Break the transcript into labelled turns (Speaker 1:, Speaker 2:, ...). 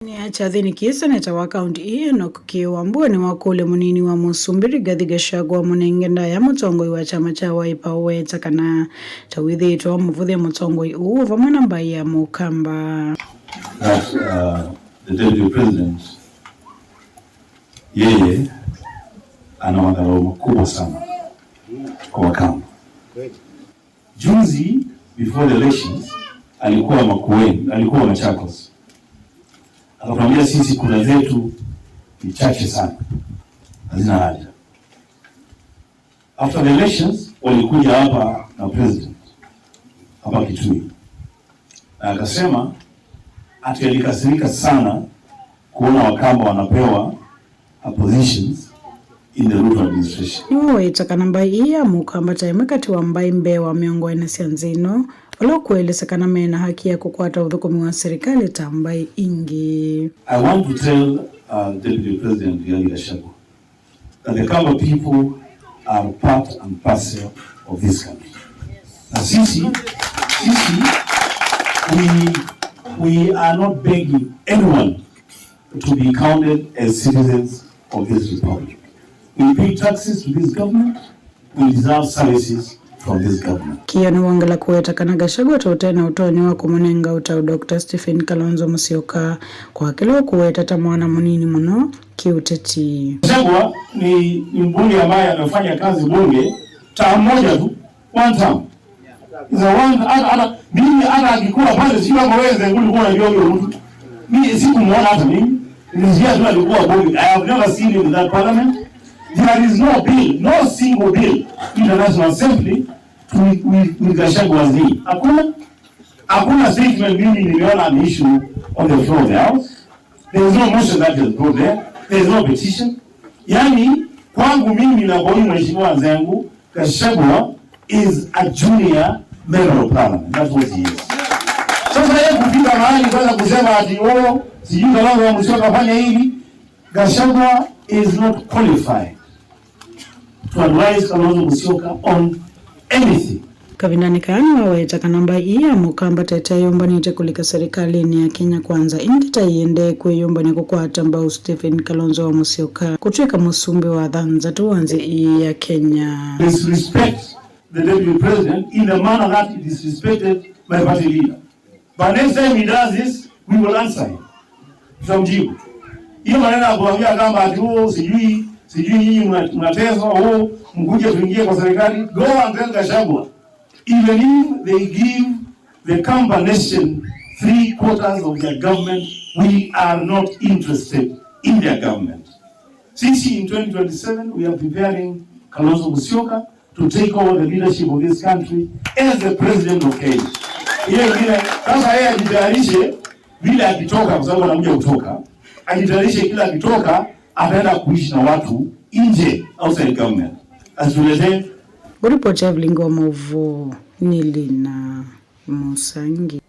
Speaker 1: Ni Seneta wa kaunti Enoch Kiio Wambua ni wakule munini wa President Rigathi Gachagua Nenge Ndaia mutongoi wa kyama cha ukuweta kana tawithitwo muvuthya mutongoi uu vamwe na mbai ya mukamba.
Speaker 2: The Deputy President yeye ana madharau makubwa sana kwa Akamba. Juzi before the elections alikuwa Makueni, alikuwa Machakos. Akatuambia sisi kura zetu ni chache sana, hazina haja. After the elections walikuja hapa na president hapa Kitui, na akasema ati alikasirika sana kuona Wakamba wanapewa positions in the Ruto administration.
Speaker 1: Niwatula kana mbai ya mukamba taimekati wa mbai mbewa miongo ayasya nzino wala kuelesekana mena haki ya kukwata uthukumi wa serikali ta mbai ingi.
Speaker 2: I want to tell Deputy President Rigathi Gachagua that the Kamba people are part and parcel of this country. Na sisi we are not begging anyone to be counted as citizens of this republic. We pay taxes to this government. We deserve services from this government.
Speaker 1: Kiana wangala kuweta kana Gachagua totena utonyo wa kumunenga utau Dr. Stephen Kalonzo Musyoka kwa kila ukuweta tamwana munini muno kiuteti.
Speaker 2: Gachagua ni mbunge ambaye anafanya kazi bunge term moja tu, one term. Mimi ana akikuwa pale sio kama wewe ulikuwa unajua huyo mtu. Mimi sikumuona hata mimi. Nilisikia tu alikuwa bunge. I have never seen him in that parliament. There is no bill, no single bill in the National Assembly with Gachagua's name. Hakuna statement mimi niliona an issue on the floor of the House. There is no motion that is brought there. There is no petition. Yani kwangu mimi na kwa mheshimiwa zangu, Gachagua is a junior member of parliament. That's what he is. Sasa yeye kufika mahali kwanza kusema ati sijui Kalonzo Musyoka fanya hivi, Gachagua is not qualified to advise Kalonzo Musyoka on anything.
Speaker 1: Kavinani kani waweta kana mbai ya mukamba tetayumbanite kulika Silikalini ya Kenya kwanza indita iende kwiyumban'ya kukwata mbau Stephen Kalonzo Musyoka kutuika musumbi wa dhanza tuwanze ya Kenya.
Speaker 2: Disrespect the Deputy President in the manner that it is respected by party leader. But next time he does this, we will answer him. Tutamjibu. Hiyo maneno ya kuambia kama ati sijui nyinyi mnatezwa mkuje tuingie kwa serikali, go and tell Gachagua. Even if they give the Kamba nation 3/4 of their government, we are not interested in their government. Since in 2027, we are preparing Kalonzo Musyoka to take over the leadership of this country as the president of Kenya. Sasa yeye ajitayarishe bila akitoka, kwa sababu anakuja kutoka, ajitayarishe kila akitoka ataenda kuishi na watu nje outside government. Asitulete
Speaker 1: uripoti ya vlingo movu nilina musangi.